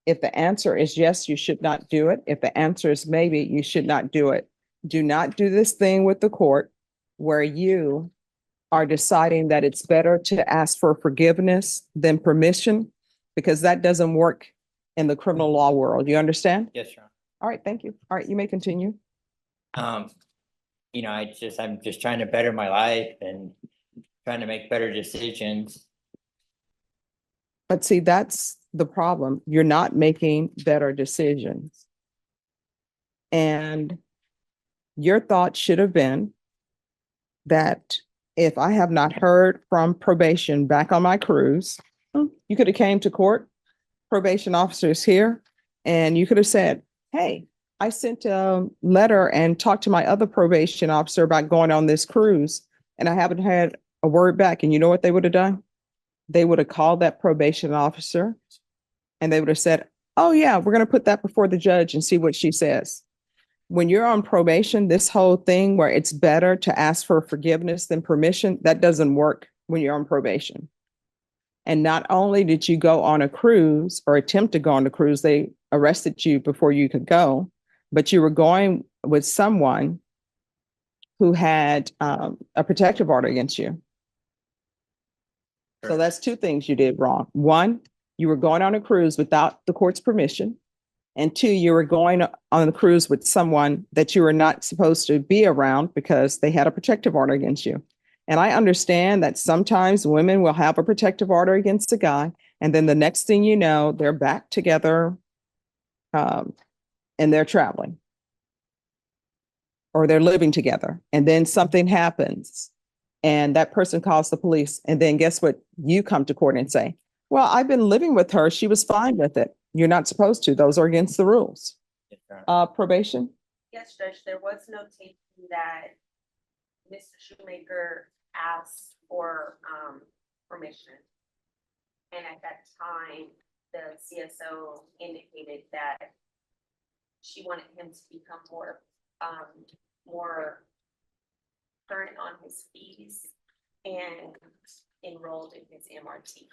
If the answer is yes, you should not do it. If the answer is maybe, you should not do it. Do not do this thing with the court where you are deciding that it's better to ask for forgiveness than permission, because that doesn't work in the criminal law world. You understand? Yes, Your All right, thank you. All right, you may continue. Honor. I'm just trying to better my life and trying to make better decisions. But see, that's the problem. You're not making better decisions. And your thought should have been that if I have not heard from probation back on my cruise, you could have came to court, probation officers here, and you could have said, hey, I sent a letter and talked to my other probation officer about going on this cruise, and I haven't had a word back. And you know what they would have done? They would have called that probation officer and they would have said, oh yeah, we're going to put that before the judge and see what she says. When you're on probation, this whole thing where it's better to ask for forgiveness than permission, that doesn't work when you're on probation. And not only did you go on a cruise or attempt to go on a cruise, they arrested you before you could go, but you were going with someone who had a protective order against you. So that's two things you did wrong. One, you were going on a cruise without the court's permission. And two, you were going on a cruise with someone that you were not supposed to be around because they had a protective order against you. And I understand that sometimes women will have a protective order against a guy, and then the next thing you know, they're back together and they're traveling or they're living together. And then something happens and that person calls the police. And then guess what? You come to court and say, well, I've been living with her. She was fine with it. You're not supposed to. Those are against the rules. Probation? Yes, Judge, there was notation that Mr. Shoemaker asked for permission. And at that time, the CSO indicated that she wanted him to become more current on his fees and enrolled in his MRT.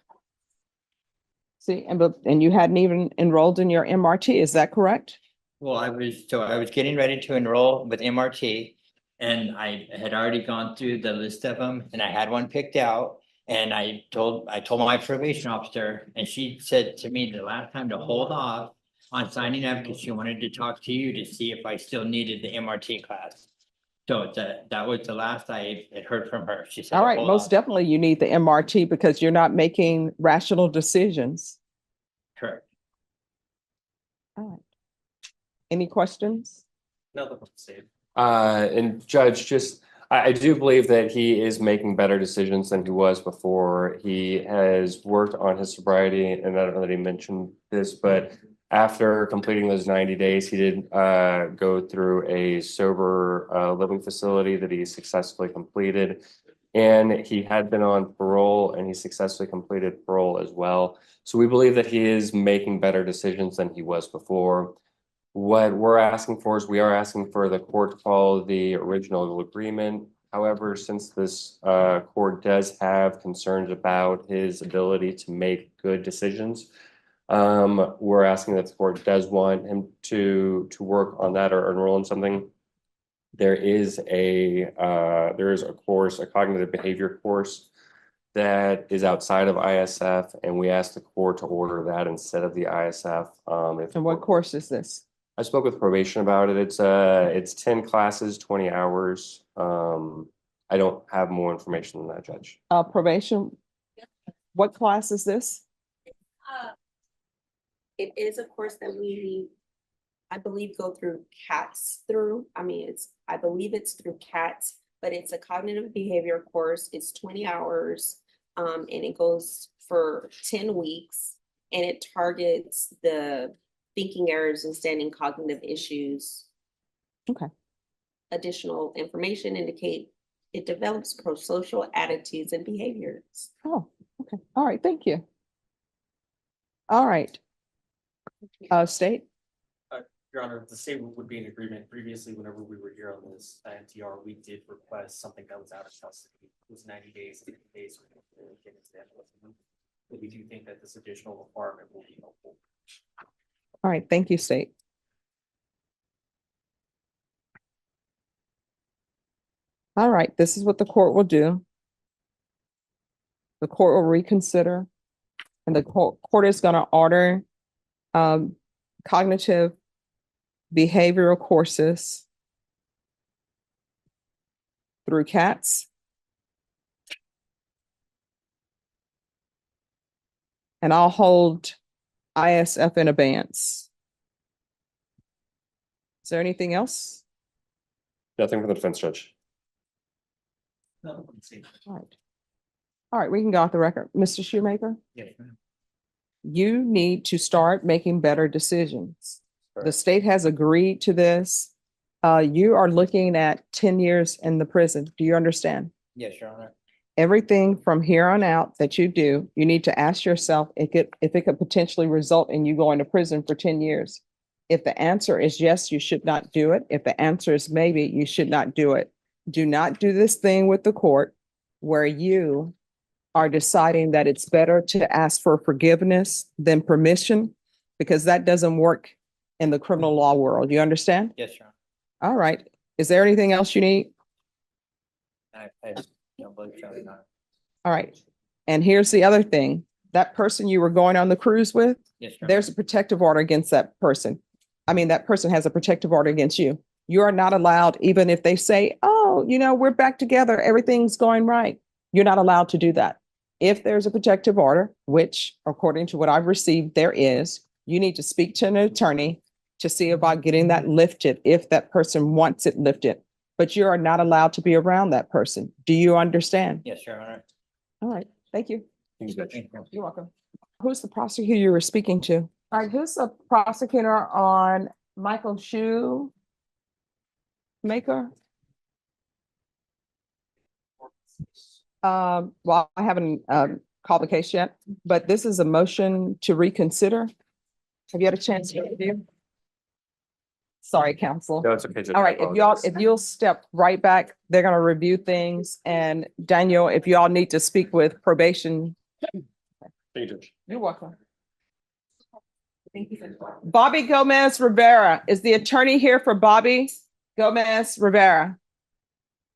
See, and you hadn't even enrolled in your MRT, is that correct? Well, I was getting ready to enroll with MRT, and I had already gone through the list of them, and I had one picked out. And I told my probation officer, and she said to me the last time to hold off on signing up because she wanted to talk to you to see if I still needed the MRT class. So that was the last I had heard from her. She said, all right, "Hold most off." definitely you need the MRT because you're not making rational decisions. Correct. All right. Any questions? No, and Judge, I do believe that he is making better decisions than he was before. He has worked on his sobriety, and I don't know that he mentioned this, but after completing those 90 days, he did go through a sober living facility that he successfully completed. And he had been on parole, and he successfully completed parole as well. So we believe that he is making better decisions than he was before. What we're asking for is we are asking for the court to follow the original agreement. However, since this court does have concerns about his ability to make good decisions, we're asking that the court does want him to work on that or enroll in something. There is a course, a cognitive behavior course that is outside of ISF, and we asked the court to order that instead of the ISF. And what course is this? I spoke with probation about it. It's 10 classes, 20 hours. I don't have more information than that, Judge. Probation, what class is this? It is a course that we, I believe, go through CATS through. I believe it's through CATS, but it's a cognitive behavior course. It's 20 hours, and it goes for 10 weeks, and it targets the thinking errors and standing cognitive issues. Okay. Additional information indicate it develops pro-social attitudes and behaviors. Oh, okay. All right, thank you. All right. State? Your Honor, the state would be in agreement. Previously, whenever we were here on this NTR, we did request something that was out of custody. It was 90 days, 50 days. We get into that. But we do think that this additional requirement will be helpful. All right, thank you, State. All right, this is what the court will do. The court will reconsider, and the court is going to order cognitive behavioral courses through CATS. And I'll hold ISF in abeyance. Is there anything else? Nothing from the defense judge. No, let's see. All right. All right, we can go off the record. Mr. Shoemaker, Yes, ma'am. you need to start making better decisions. The Correct. state has agreed to this. You are looking at 10 years in the prison. Do you understand? Yes, Your Honor. Everything from here on out that you do, you need to ask yourself if it could potentially result in you going to prison for 10 years. If the answer is yes, you should not do it. If the answer is maybe, you should not do it. Do not do this thing with the court where you are deciding that it's better to ask for forgiveness than permission, because that doesn't work in the criminal law world. You understand? Yes, Your All right. Is there anything else you need? Honor. I don't believe so, Your Honor. All right. And here's the other thing. That person you were going on the cruise with, Yes, Your Honor. there's a protective order against that person. I mean, that person has a protective order against you. You are not allowed, even if they say, oh, we're back together, everything's going right. You're not allowed to do that. If there's a protective order, which according to what I've received, there is, you need to speak to an attorney to see about getting that lifted if that person wants it lifted. But you are not allowed to be around that person. Do you understand? Yes, Your Honor. All right. Thank you. Thank you, Judge. Thank you. You're welcome. Who's the prosecutor you were speaking to? All right, who's the prosecutor on Michael Shoemaker? Well, I haven't called the case yet, but this is a motion to reconsider. Have you had a chance to review? Sorry, counsel. No, it's okay, Judge. All right, if you'll step right back, they're gonna review things. And Daniel, if y'all need to speak with probation. Thank you, Judge. You're welcome. Bobby Gomez Rivera is the attorney here for Bobby Gomez Rivera.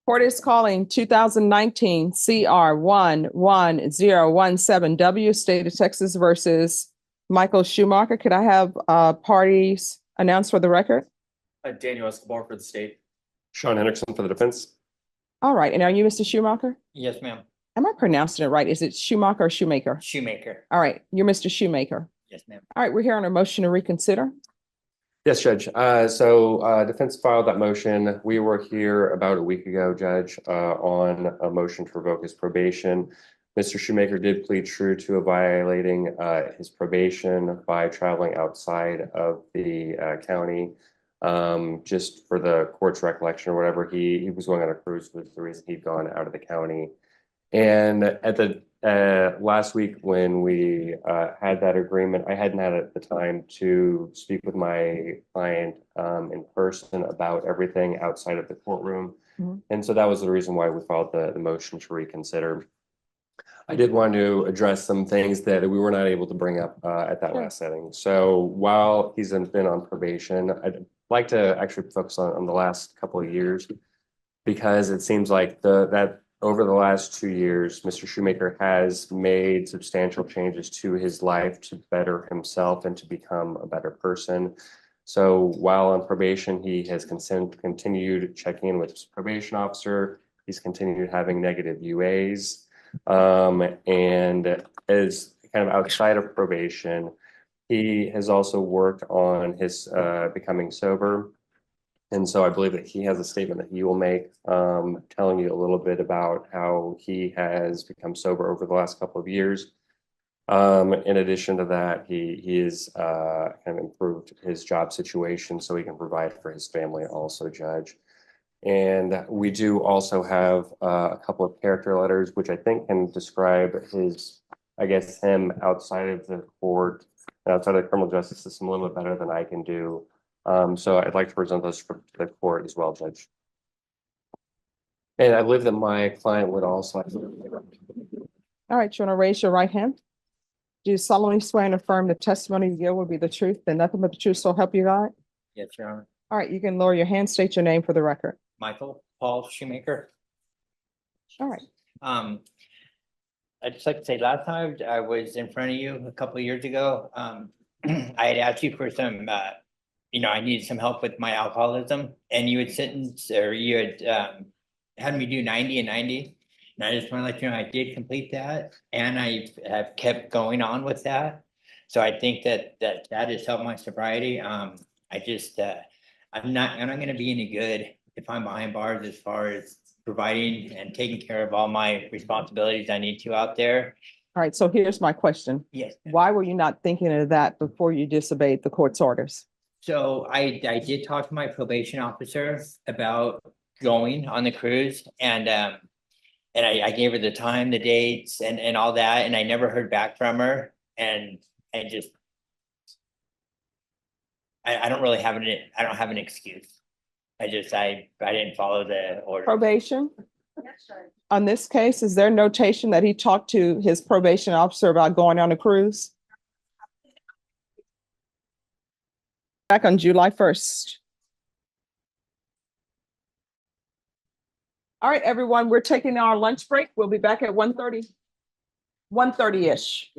Court is calling 2019 CR 11017W, State of Texas versus Michael Schumacher. Could I have parties announced for the record? Daniel Escobar for the state. Sean Henderson for the defense. All right, and are you Mr. Schumacher? Yes, ma'am. Am I pronouncing it right? Is it Schumacher or Shoemaker? Shoemaker. All right, you're Mr. Shoemaker. Yes, ma'am. All right, we're here on a motion to reconsider. Yes, Judge. So defense filed that motion. We were here about a week ago, Judge, on a motion to revoke his probation. Mr. Shoemaker did plead true to violating his probation by traveling outside of the county. Just for the court's recollection or whatever, he was going on a cruise was the reason he'd gone out of the county. And at the last week when we had that agreement, I hadn't had it the time to speak with my client in person about everything outside of the courtroom. Mhm. And so that was the reason why we filed the motion to reconsider. I did want to address some things that we were not able to bring up at that Sure. last setting. So while he's been on probation, I'd like to actually focus on the last couple of years, because it seems like that over the last 2 years, Mr. Shoemaker has made substantial changes to his life to better himself and to become a better person. So while on probation, he has continued checking in with his probation officer. He's continued having negative UAs. And as kind of outside of probation, he has also worked on his becoming sober. And so I believe that he has a statement that he will make, telling you a little bit about how he has become sober over the last couple of years. In addition to that, he is kind of improved his job situation so he can provide for his family also, Judge. And we do also have a couple of character letters, which I think can describe his, I guess, him outside of the court, outside of the criminal justice system a little bit better than I can do. So I'd like to present those to the court as well, Judge. And I believe that my client would also. All right, you want to raise your right hand? Do you solemnly swear and affirm the testimony you give will be the truth and nothing but the truth, so help you God? Yes, Your Honor. All right, you can lower your hand, state your name for the record. Michael Paul Shoemaker. All right. I'd just like to say, last time I was in front of you a couple of years ago, I had asked you for some, I needed some help with my alcoholism, and you had had me do 90 and 90. And I just want to let you know, I did complete that, and I have kept going on with that. So I think that has helped my sobriety. I'm not gonna be any good if I'm behind bars as far as providing and taking care of all my responsibilities I need to out there. All right, so here's my question. Yes. Why were you not thinking of that before you disobeyed the court's orders? So I did talk to my probation officer about going on the cruise, and I gave her the time, the dates, and all that, and I never heard back from her. And I just I don't really have I don't have an excuse. I didn't follow the order. Probation? On this case, is there notation that he talked to his probation officer about going on a cruise? Back on July 1st. All right, everyone, we're taking our lunch break. We'll be back at 1:30, 1:30-ish.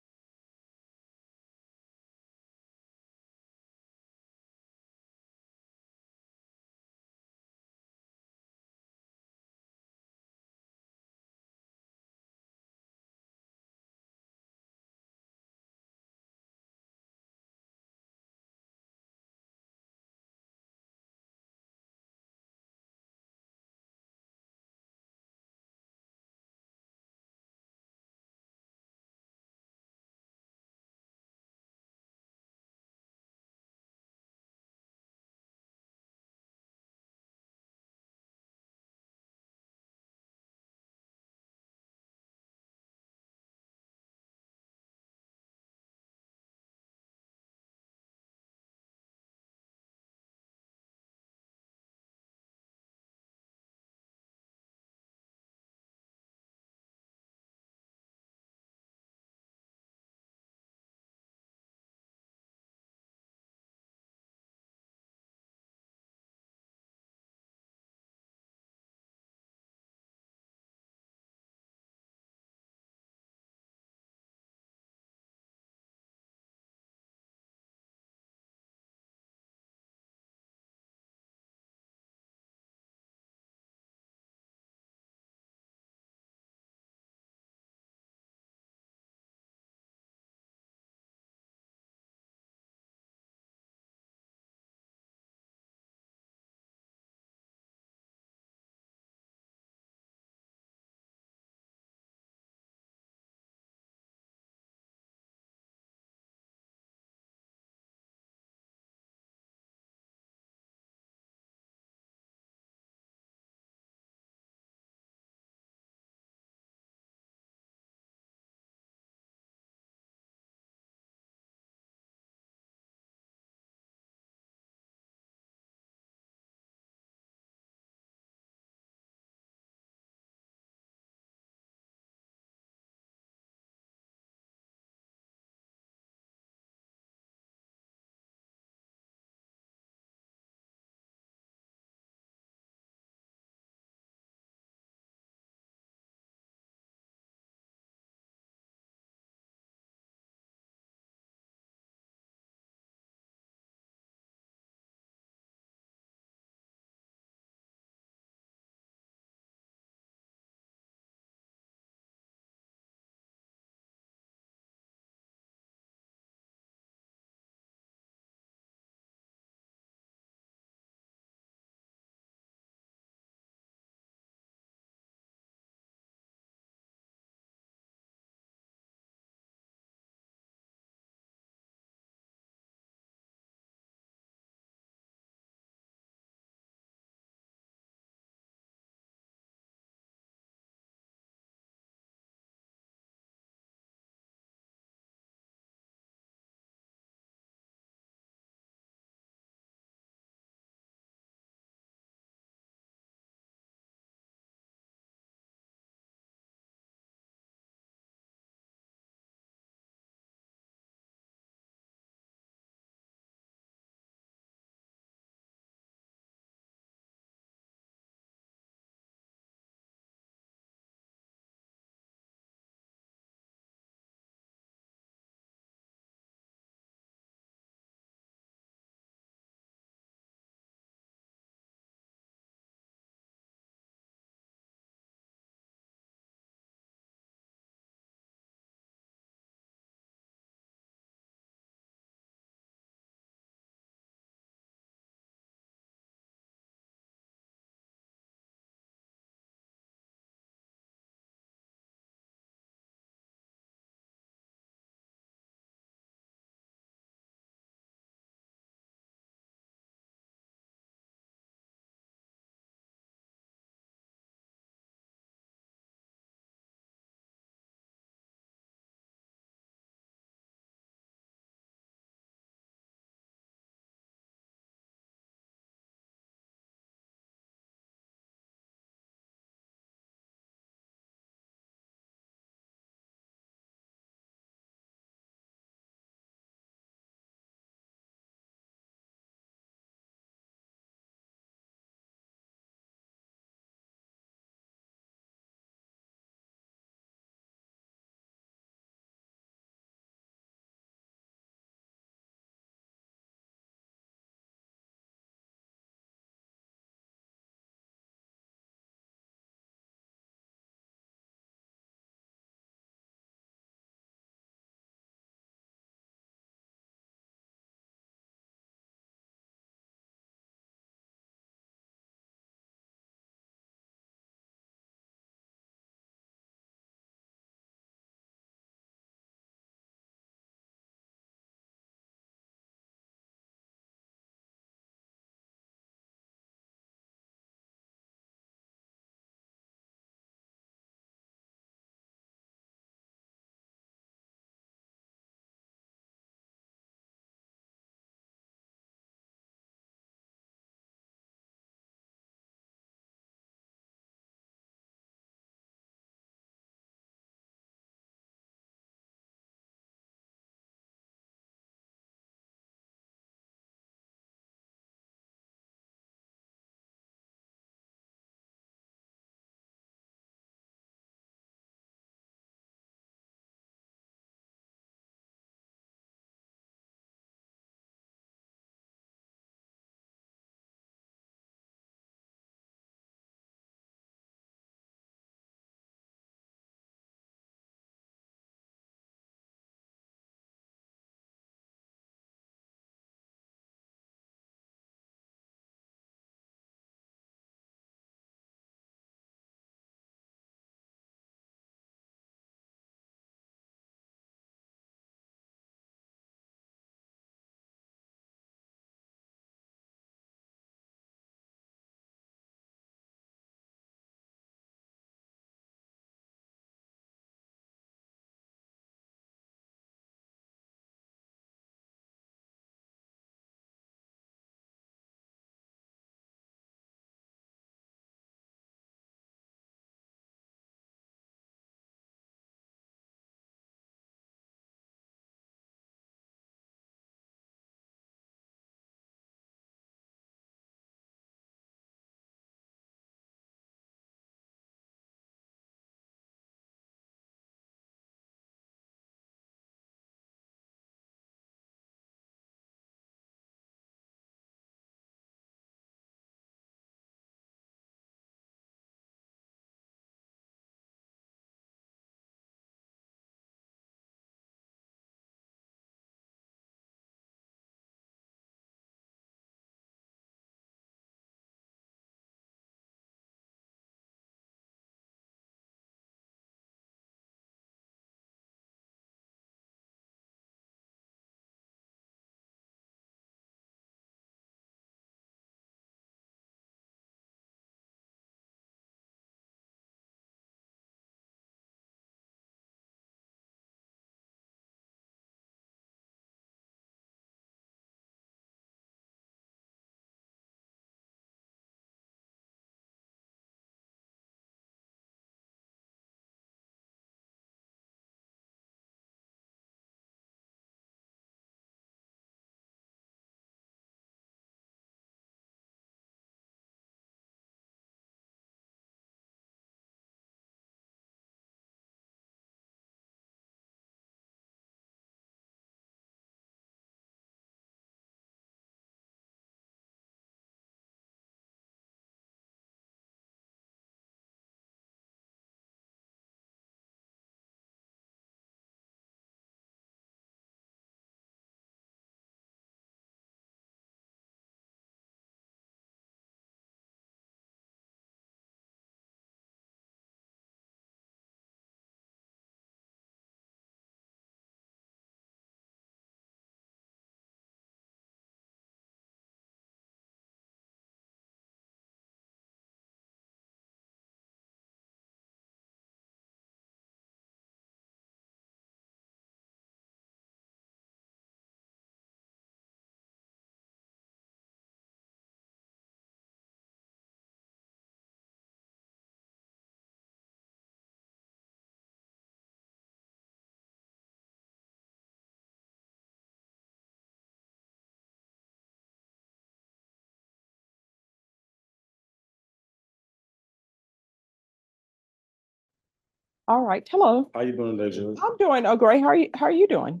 All right, hello. How you doing there, Judge? I'm doing, oh, great. How are you doing?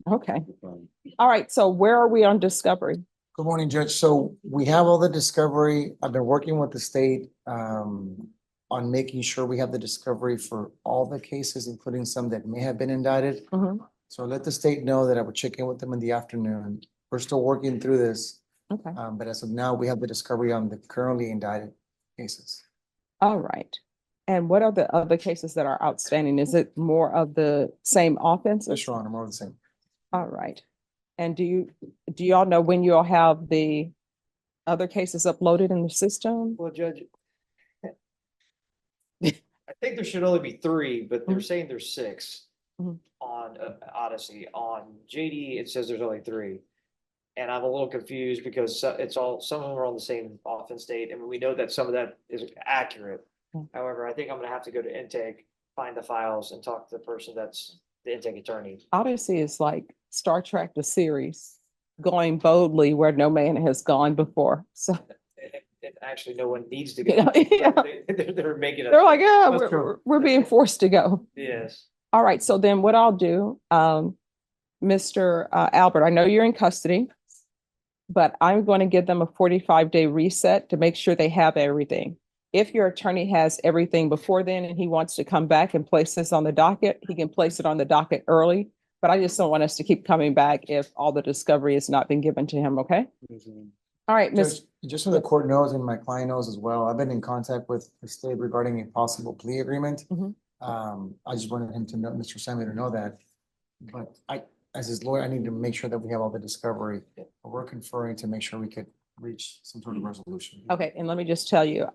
Okay, all right, so where are we on discovery? Good morning, Judge. So we have all the discovery. I've been working with the state on making sure we have the discovery for all the cases, including some that may have been indicted. Mhm. So let the state know that I would check in with them in the afternoon. We're still working through this, Okay, but as of now, we have the discovery on the currently indicted cases. all right. And what are the other cases that are outstanding? Is it more of the same offenses? Yes, Your Honor, more of the same. All right. And do y'all know when you'll have the other cases uploaded in the system? Well, Judge. I think there should only be three, but they're saying there's six. Mhm. On Odyssey, on JD, it says there's only three. And I'm a little confused because it's all, some of them are on the same offense date, and we know that some of that is accurate. Mm. However, I think I'm gonna have to go to intake, find the files and talk to the person that's the intake attorney. Odyssey is like Star Trek, the series, going boldly where no man has gone before. So, And actually, no one needs to Yeah, go. yeah. They're making they're it, like, yeah, That's true. we're being forced to go. yes. All right, so then what I'll do, Mr. Albert, I know you're in custody, but I'm going to give them a 45-day reset to make sure they have everything. If your attorney has everything before then and he wants to come back and place this on the docket, he can place it on the docket early. But I just don't want us to keep coming back if all the discovery has not been given to him, okay? All right, Miss, Judge, just so the court knows and my client knows as well, I've been in contact with the state regarding a possible plea agreement. Mhm. I just wanted him to know, Mr. Sammy, to know that. But as his lawyer, I need to make sure that we have all the discovery. We're conferring to make sure we could reach some sort of resolution. okay, and let me just tell you,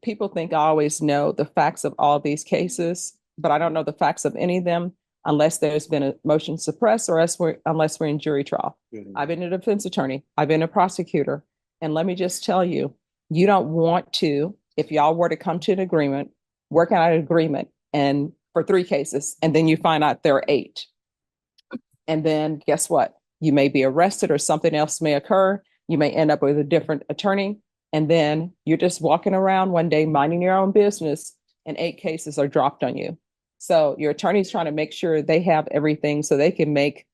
people think I always know the facts of all these cases, but I don't know the facts of any of them unless there's been a motion suppress or unless we're in jury trial. I've been a defense attorney, I've been a prosecutor, and let me just tell you, you don't want to, if y'all were to come to an agreement, work out an agreement and for 3 cases, and then you find out there are 8. And then guess what? You may be arrested or something else may occur. You may end up with a different attorney. And then you're just walking around one day minding your own business and 8 cases are dropped on you. So your attorney's trying to make sure they have everything so they can make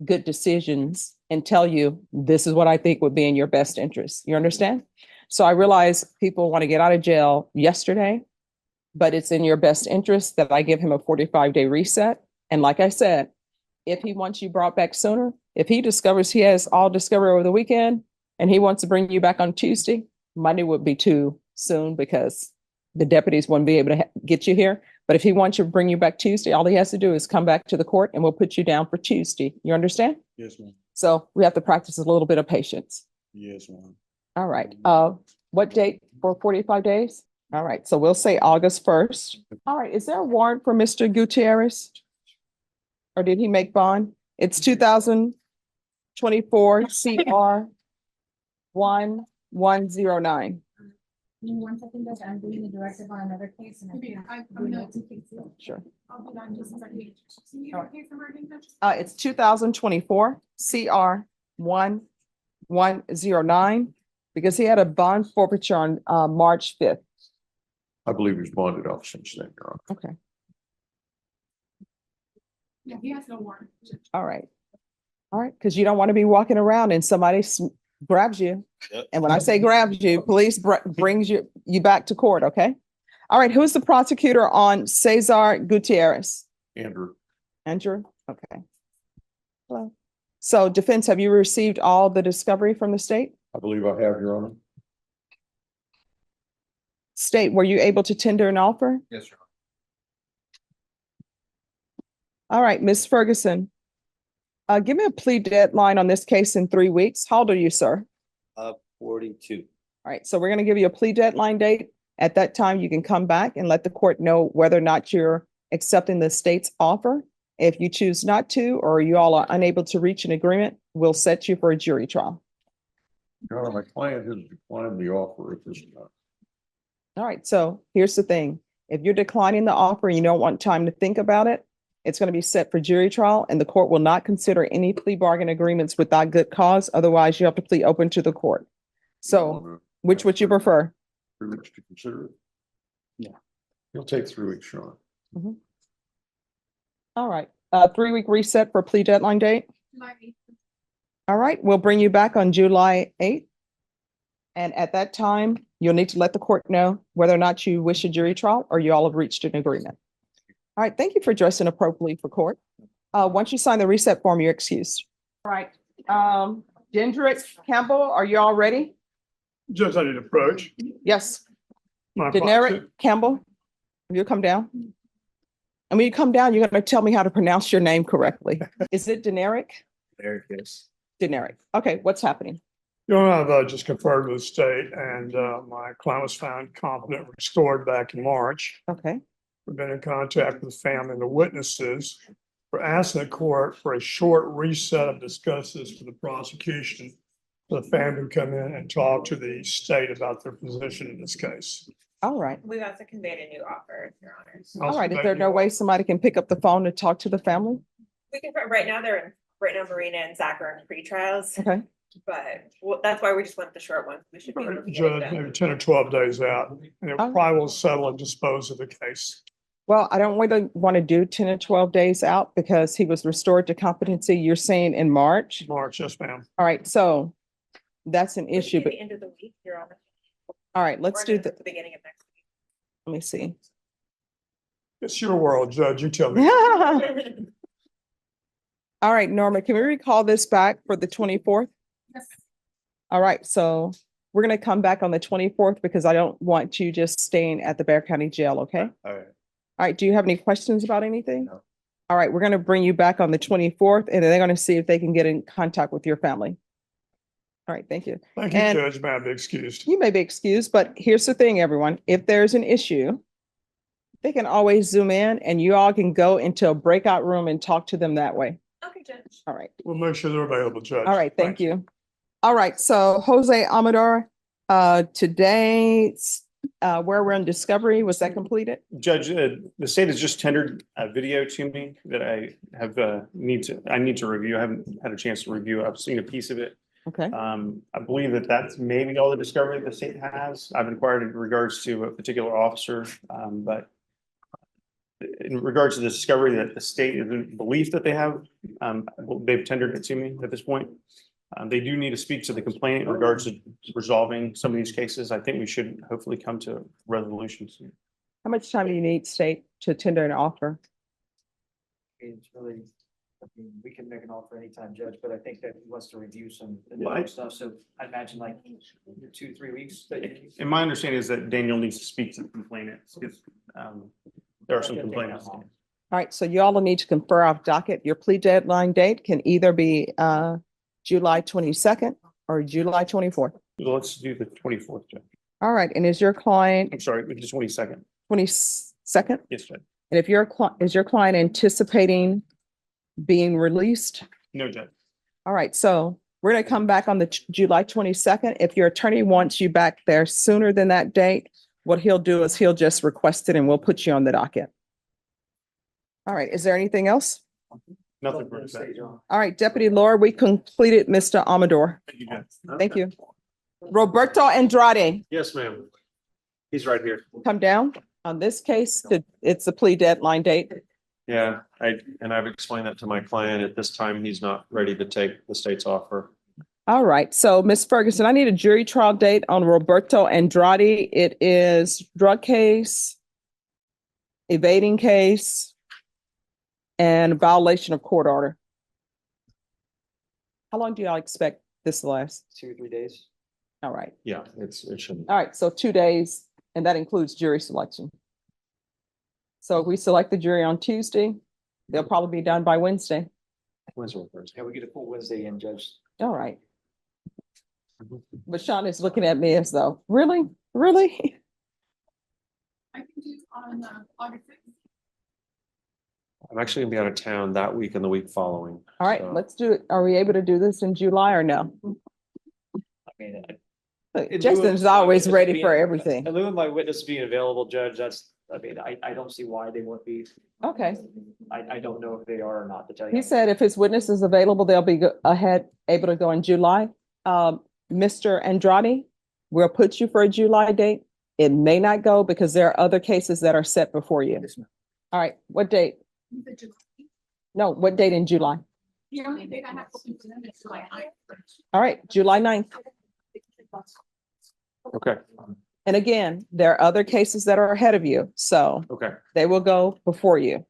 good decisions and tell you, this is what I think would be in your best interest. You understand? So I realize people want to get out of jail yesterday, but it's in your best interest that I give him a 45-day reset. And like I said, if he wants you brought back sooner, if he discovers he has all discovery over the weekend and he wants to bring you back on Tuesday, Monday would be too soon because the deputies wouldn't be able to get you here. But if he wants to bring you back Tuesday, all he has to do is come back to the court and we'll put you down for Tuesday. You understand? Yes, ma'am. So we have to practice a little bit of patience. Yes, ma'am. All right. What date for 45 days? All right. So we'll say August 1st. All right. Is there a warrant for Mr. Gutierrez? Or did he make bond? It's 2024 CR 1109. Give me 1 second, Judge. I'm doing the directive on another case and I can't. Sure. I'll be on just a second. Can you All right. case number again, Judge? It's 2024 CR 1109 because he had a bond forfeiture on March 5th. I believe he's bonded off since then, Your Honor. Okay. Yeah, he has no warrant. Judge. All right. All right. Because you don't want to be walking around and somebody grabs you. Yep. And when I say grabs you, police brings you back to court. Okay. All right. Who's the prosecutor on Cesar Gutierrez? Andrew, Andrew. Okay. Hello. So defense, have you received all the discovery from the state? I believe I have, Your Honor. State, were you able to tender an offer? Yes, Your All right, Ms. Ferguson. Give me a plea deadline on this case in 3 weeks. How old are you, sir? 42. All right, so we're going to give you a plea deadline date. At that time, you can come back and let the court know whether or not you're accepting the state's offer. If you choose not to, or you all are unable to reach an agreement, we'll set you for a jury trial. Your Honor, my client has declined the offer at this time. All right, so here's the thing. If you're declining the offer and you don't want time to think about it, it's going to be set for jury trial and the court will not consider any plea bargain agreements without good cause. Otherwise, you have to plead open to the court. So which would you prefer? Privilege to consider it. You'll take 3 weeks, Sean. All right, 3-week reset for plea deadline date. July 8th. All right, we'll bring you back on July 8th. And at that time, you'll need to let the court know whether or not you wish a jury trial or you all have reached an agreement. All right, thank you for dressing appropriately for court. Once you sign the reset form, you're excused. All right, Gendrick Campbell, are you all ready? Judge, I need approach. Yes. My Deneric Campbell, will you come down? And when you come down, you're going to tell me how to pronounce your name correctly. Is it Deneric? There it is. Deneric. Okay, what's happening? Your Honor, I've just conferred with the state and my client was found competent, restored back in March. Okay, We've been in contact with the family and the witnesses. We're asking the court for a short reset of discussions for the prosecution. For the family to come in and talk to the state about their position in this case. all right. We've also conveyed a new offer, Your Honors. All right, is there no way somebody can pick up the phone to talk to the family? We can, right now, Marina and Zach are in pre-trials, Okay, but that's why we just went the short one. We should be able to get it Judge, done. maybe 10 or 12 days out, and it Oh. probably will settle and dispose of the case. well, I don't really want to do 10 or 12 days out because he was restored to competency, you're saying in March? March, yes, ma'am. All right, so that's an Would it issue, be but, the end of the week, Your Honor. all right, let's Or do the beginning of next let me see. It's your world, Judge, you tell me. week. All right, Norma, can we recall this back for the 24th? Yes. All right, so we're gonna come back on the 24th because I don't want you just staying at the Bear County Jail, okay? All right. All right, do you have any questions about anything? No. All right, we're gonna bring you back on the 24th and then they're gonna see if they can get in contact with your family. All right, thank you. Thank you, And- Judge, may I be excused? You may be excused, but here's the thing, everyone. If there's an issue, they can always zoom in and you all can go into a breakout room and talk to them that way. Okay, Judge. All right. We'll make sure they're available, Judge. All right, thank you. All right, so Jose Amador, today, where we're in discovery, was that completed? Judge, the state has just tendered a video to me that I have, need to review. I haven't had a chance to review. I've seen a piece of it. Okay, I believe that that's maybe all the discovery the state has. I've inquired in regards to a particular officer, but in regards to the discovery that the state is in belief that they have, they've tendered it to me at this point. They do need to speak to the complainant in regards to resolving some of these cases. I think we should hopefully come to resolutions soon. how much time do you need, state, to tender an offer? It's really, I mean, we can make an offer anytime, Judge, but I think that he wants to review some Well, additional stuff, so I imagine like 2-3 weeks. And my understanding is that Daniel needs to speak to the complainant. If, there are some complainants. All right, so you all will need to confer off docket. Your plea deadline date can either be July 22nd or July 24th. Let's do the 24th, Judge. All right, and is your client I'm sorry, the 22nd. 22nd? Yes, Judge. And if is your client anticipating being released? No, Judge. All right, so we're gonna come back on the July 22nd. If your attorney wants you back there sooner than that date, what he'll do is he'll just request it and we'll put you on the docket. All right, is there anything else? Nothing for today. All right, Deputy Laura, we completed Mr. Amador. Thank you, Judge. Thank you. Roberto Andrade, Yes, ma'am. He's right here. come down. On this case, it's the plea deadline date. Yeah, I've explained that to my client. At this time, he's not ready to take the state's offer. All right, so Ms. Ferguson, I need a jury trial date on Roberto Andrade. It is drug case, evading case, and violation of court order. How long do y'all expect this to last? 2 or 3 days. All right, Yeah, it shouldn't. all right, so 2 days, and that includes jury selection. So if we select the jury on Tuesday, they'll probably be done by Wednesday. Wednesday or Thursday. Yeah, we get a full Wednesday in, Judge. All right. But Sean is looking at me as though, really, really? I can do on August 6th. I'm actually gonna be out of town that week and the week following. All right, so- let's do it. Are we able to do this in July or no? I mean, Look, in lieu of Justin's my always witness ready being- for everything. In lieu of my witness being available, Judge, I don't see why they won't be. Okay. I don't know if they are or not, to tell you. He said if his witness is available, they'll be able to go in July. Mr. Andrade, we'll put you for a July date. It may not go because there are other cases that are set before you. All right, what date? No, what date in July? The only date I have open to them is July 9th. All right, July 9th. Okay, And again, there are other cases that are ahead of you, so okay. they will go before you.